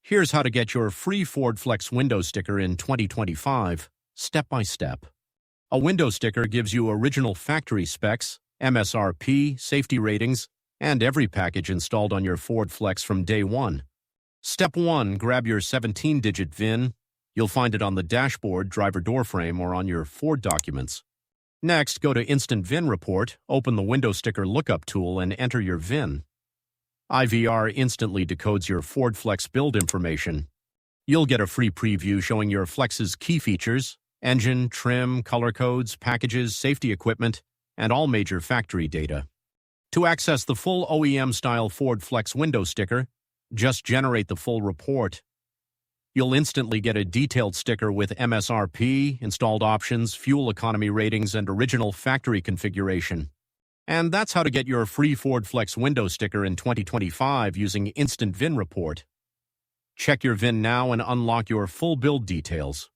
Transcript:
Here's how to get your free Ford Flex window sticker in 2025, step by step. A window sticker gives you original factory specs, MSRP, safety ratings, and every package installed on your Ford Flex from day one. Step 1. Grab your 17-digit VIN. You'll find it on the dashboard, driver door frame, or on your Ford documents. Next, go to Instant VIN Report, open the Window Sticker Lookup tool, and enter your VIN. IVR instantly decodes your Ford Flex build information. You'll get a free preview showing your Flex's key features, engine, trim, color codes, packages, safety equipment, and all major factory data. To access the full OEM-style Ford Flex window sticker, just generate the full report. You'll instantly get a detailed sticker with MSRP, installed options, fuel economy ratings, and original factory configuration. And that's how to get your free Ford Flex window sticker in 2025 using Instant VIN Report. Check your VIN now and unlock your full build details.